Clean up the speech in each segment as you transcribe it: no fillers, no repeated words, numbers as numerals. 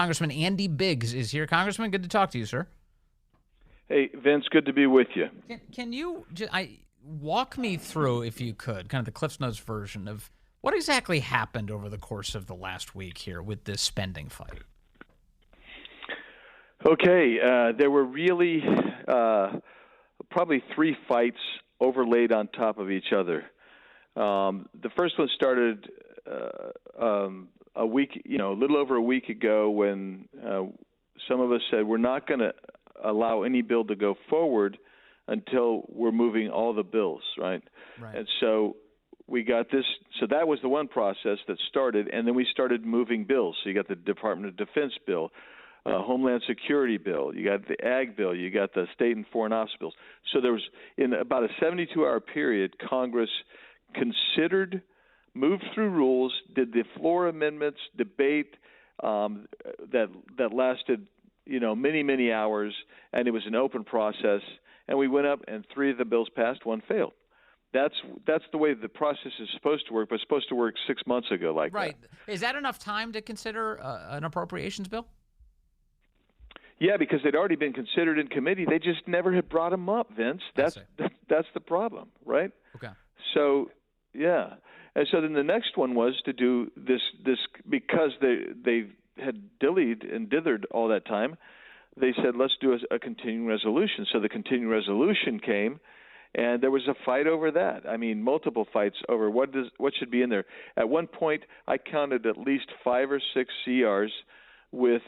Congressman Andy Biggs is here. Congressman, good to talk to you, sir. Hey, Vince, good to be with you. Can you walk me through, if you could, kind of the Cliff's Notes version of what exactly happened over the course of the last week here with this spending fight? Okay, there were really probably three fights overlaid on top of each other. The first one started a week, a little over a week ago when some of us said we're not going to allow any bill to go forward until we're moving all the bills, right? And so we got this. So that was the one process that started, and then we started moving bills. So you got the Department of Defense bill, Homeland Security bill, you got the Ag bill, you got the state and foreign office bills. So there was, in about a 72-hour period, Congress considered, moved through rules, did the floor amendments, debate that lasted, many hours, and it was an open process. And we went up, and three of the bills passed, one failed. That's the way the process is supposed to work, but it's supposed to work 6 months ago like that. Right. Is that enough time to consider an appropriations bill? Yeah, because they'd already been considered in committee. They just never had brought them up, Vince. That's the problem, right? Okay. So, yeah. And so then the next one was to do this because they had dillied and dithered all that time. They said, let's do a continuing resolution. So the continuing resolution came, and there was a fight over that. I mean, multiple fights over what should be in there. At one point, I counted at least 5 or 6 CRs with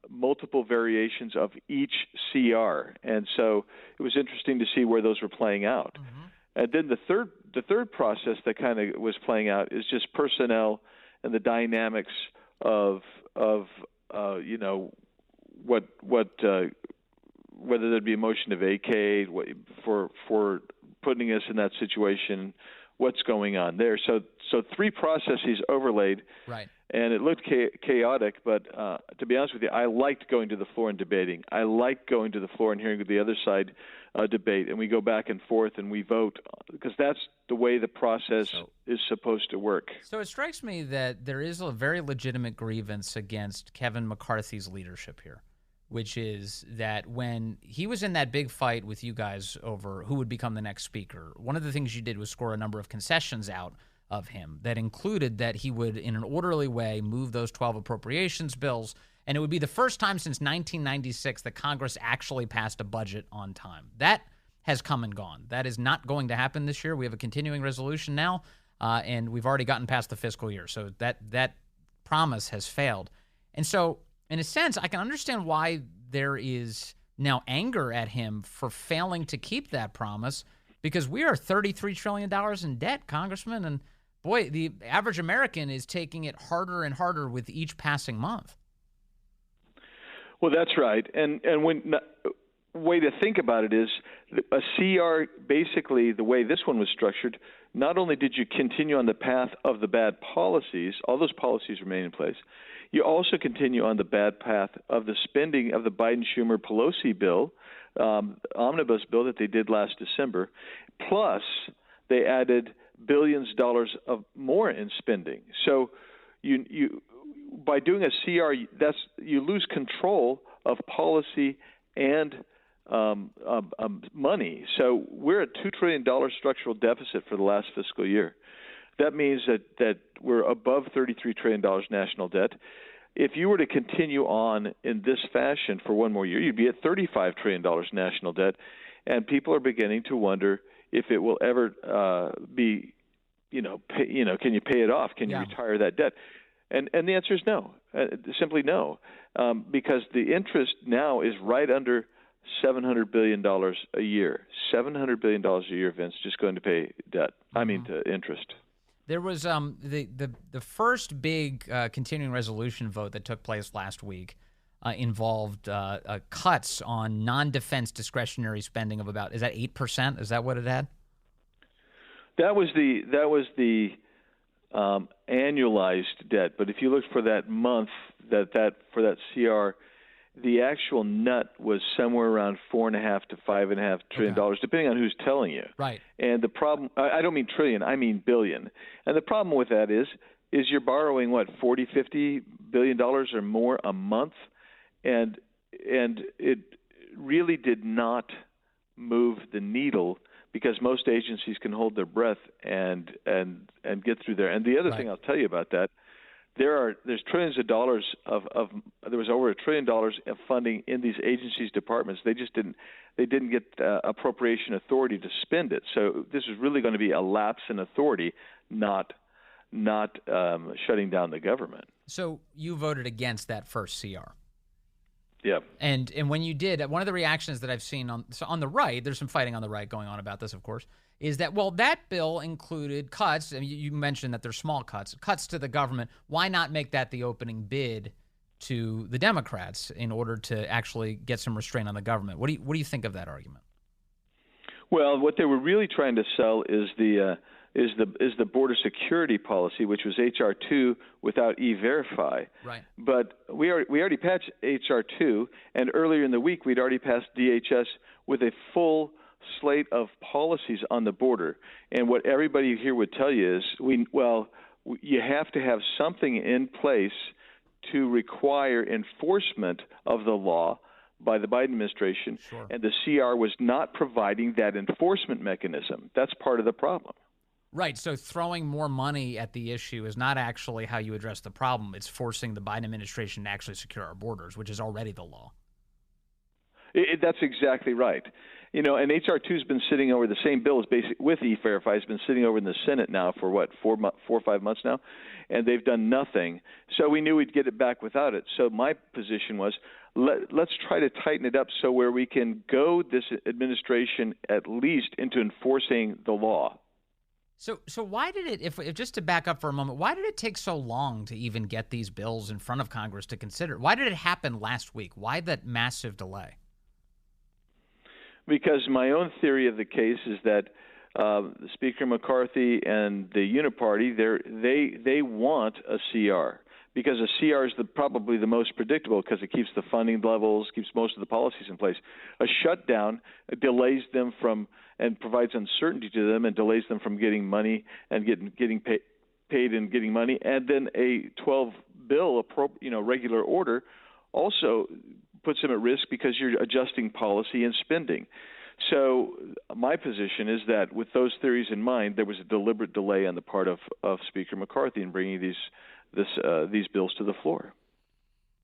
multiple variations of each CR. And so it was interesting to see where those were playing out. Mm-hmm. And then the third process that kind of was playing out is just personnel and the dynamics of whether there'd be a motion to vacate for putting us in that situation, what's going on there. So three processes overlaid, right? And it looked chaotic, but to be honest with you, I liked going to the floor and debating. I liked going to the floor and hearing the other side debate, and we go back and forth and we vote because that's the way the process is supposed to work. So it strikes me that there is a very legitimate grievance against Kevin McCarthy's leadership here, which is that when he was in that big fight with you guys over who would become the next speaker, one of the things you did was score a number of concessions out of him that included that he would, in an orderly way, move those 12 appropriations bills, and it would be the first time since 1996 that Congress actually passed a budget on time. That has come and gone. That is not going to happen this year. We have a continuing resolution now, and we've already gotten past the fiscal year, so that promise has failed. And so, in a sense, I can understand why there is now anger at him for failing to keep that promise, because we are $33 trillion in debt, Congressman, and boy, the average American is taking it harder and harder with each passing month. Well, that's right. And when way to think about it is a CR, basically the way this one was structured, not only did you continue on the path of the bad policies, all those policies remain in place, you also continue on the bad path of the spending of the Biden-Schumer-Pelosi bill, omnibus bill that they did last December, plus they added billions of dollars of more in spending. So you by doing a CR, you lose control of policy and money. So we're at $2 trillion structural deficit for the last fiscal year. That means that we're above $33 trillion national debt. If you were to continue on in this fashion for one more year, you'd be at $35 trillion national debt, and people are beginning to wonder if it will ever be, can you pay it off? Can you retire that debt? And the answer is no, simply no, because the interest now is right under $700 billion a year. $700 billion a year, Vince, just going to pay debt. Mm-hmm. I mean, to interest. There was the first big continuing resolution vote that took place last week involved cuts on non-defense discretionary spending of about, is that 8%? Is that what it had? That was the annualized debt. But if you look for that month, for that CR, the actual nut was somewhere around $4.5 to $5.5 trillion, depending on who's telling you. Right. And the problem, I don't mean trillion, I mean billion. And the problem with that is is you're borrowing what, 40, 50 billion dollars or more a month, and it really did not move the needle because most agencies can hold their breath and get through there. And the other thing I'll tell you about that, there's trillions of dollars there was over $1 trillion of funding in these agencies' departments. They just didn't get appropriation authority to spend it. So this is really going to be a lapse in authority, not shutting down the government. So you voted against that first CR. Yeah. And when you did, one of the reactions that I've seen on the right, there's some fighting on the right going on about this, of course, is that, well, that bill included cuts. I mean, you mentioned that they're small cuts to the government. Why not make that the opening bid to the Democrats in order to actually get some restraint on the government? What do you think of that argument? Well, what they were really trying to sell is the border security policy, which was HR 2 without E-Verify. Right. But we already passed HR 2, and earlier in the week we'd already passed DHS with a full slate of policies on the border. And what everybody here would tell you is, you have to have something in place to require enforcement of the law by the Biden administration. Sure. And the CR was not providing that enforcement mechanism. That's part of the problem. Right. So throwing more money at the issue is not actually how you address the problem. It's forcing the Biden administration to actually secure our borders, which is already the law. That's exactly right. And HR 2 has been sitting over the same bill as with E-Verify has been sitting over in the Senate now for what, 4 or 5 months now, and they've done nothing. So we knew we'd get it back without it. So my position was, let's try to tighten it up so where we can go this administration at least into enforcing the law. So why did it, if just to back up for a moment, why did it take so long to even get these bills in front of Congress to consider? Why did it happen last week? Why that massive delay? Because my own theory of the case is that Speaker McCarthy and the Uniparty, they want a CR because a CR is probably the most predictable because it keeps the funding levels, keeps most of the policies in place. A shutdown delays them from and provides uncertainty to them and delays them from getting money and getting paid and getting money. And then a 12 bill, regular order, also puts them at risk because you're adjusting policy and spending. So my position is that with those theories in mind, there was a deliberate delay on the part of Speaker McCarthy in bringing these bills to the floor.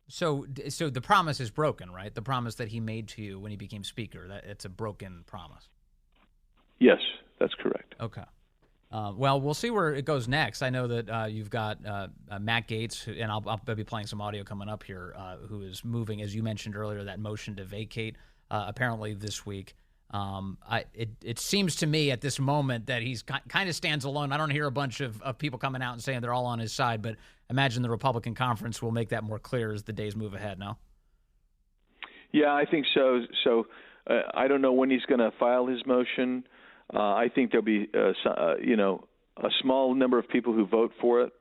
So the promise is broken, right? The promise that he made to you when he became Speaker, that it's a broken promise. Yes, that's correct. Okay. Well, we'll see where it goes next. I know that you've got Matt Gaetz, and I'll be playing some audio coming up here, who is moving, as you mentioned earlier, that motion to vacate apparently this week. It seems to me at this moment that he's kind of stands alone. I don't hear a bunch of people coming out and saying they're all on his side, but imagine the Republican conference will make that more clear as the days move ahead, no? Yeah, I think so. So I don't know when he's going to file his motion. I think there'll be, a small number of people who vote for it.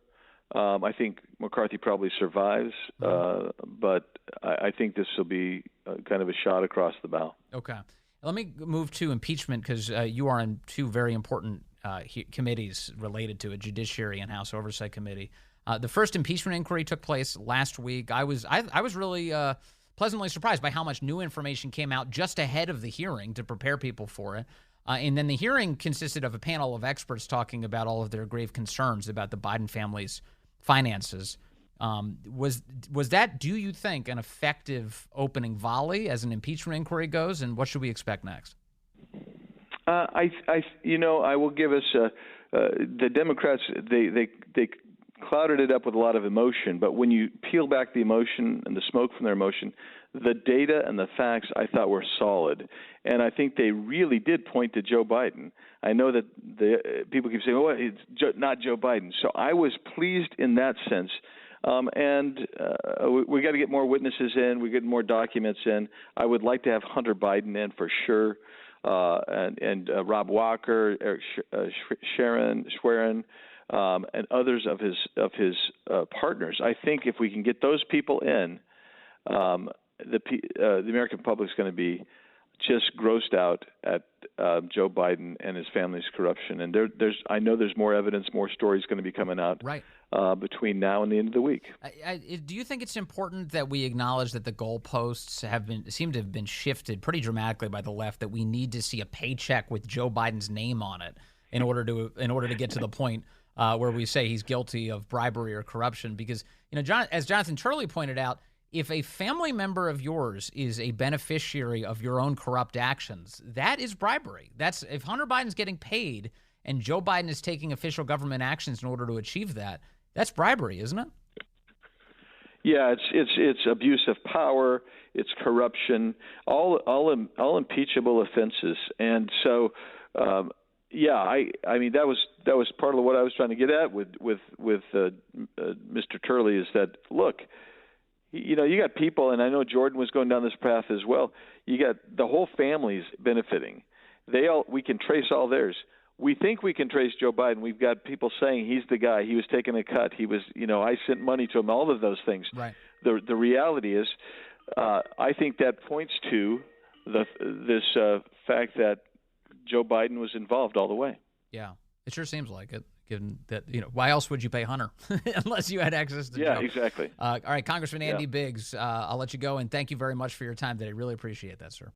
I think McCarthy probably survives, but I think this will be kind of a shot across the bow. Okay. Let me move to impeachment because you are in two very important committees related to it, Judiciary and House Oversight Committee. The first impeachment inquiry took place last week. I was really pleasantly surprised by how much new information came out just ahead of the hearing to prepare people for it. And then the hearing consisted of a panel of experts talking about all of their grave concerns about the Biden family's finances. Was that, do you think, an effective opening volley as an impeachment inquiry goes, and what should we expect next? I will give us the Democrats. They clouded it up with a lot of emotion, but when you peel back the emotion and the smoke from their emotion, the data and the facts I thought were solid, and I think they really did point to Joe Biden. I know that the people keep saying, "Oh, it's not Joe Biden," so I was pleased in that sense. We got to get more witnesses in. We get more documents in. I would like to have Hunter Biden in for sure, and Rob Walker, Eric Schwerin, and others of his partners. I think if we can get those people in, the American public is going to be just grossed out at Joe Biden and his family's corruption. And I know there's more evidence, more stories going to be coming out right. Between now and the end of the week. Do you think it's important that we acknowledge that the goalposts seem to have been shifted pretty dramatically by the left, that we need to see a paycheck with Joe Biden's name on it in order to get to the point where we say he's guilty of bribery or corruption? Because, as Jonathan Turley pointed out, if a family member of yours is a beneficiary of your own corrupt actions, that is bribery. That's if Hunter Biden's getting paid and Joe Biden is taking official government actions in order to achieve that, that's bribery, isn't it? Yeah, it's abuse of power, it's corruption, all impeachable offenses, and so I mean that was part of what I was trying to get at with Mr. Turley, is that, look, you got people, and I know Jordan was going down this path as well. You got the whole family's benefiting. We can trace all theirs. We think we can trace Joe Biden. We've got people saying he's the guy. He was taking a cut. He was, I sent money to him. All of those things. Right. The reality is, I think that points to this fact that Joe Biden was involved all the way. Yeah, it sure seems like it. Given that, why else would you pay Hunter unless you had access to Joe? Yeah, exactly. All right, Congressman Andy Biggs, I'll let you go, and thank you very much for your time today. Really appreciate that, sir.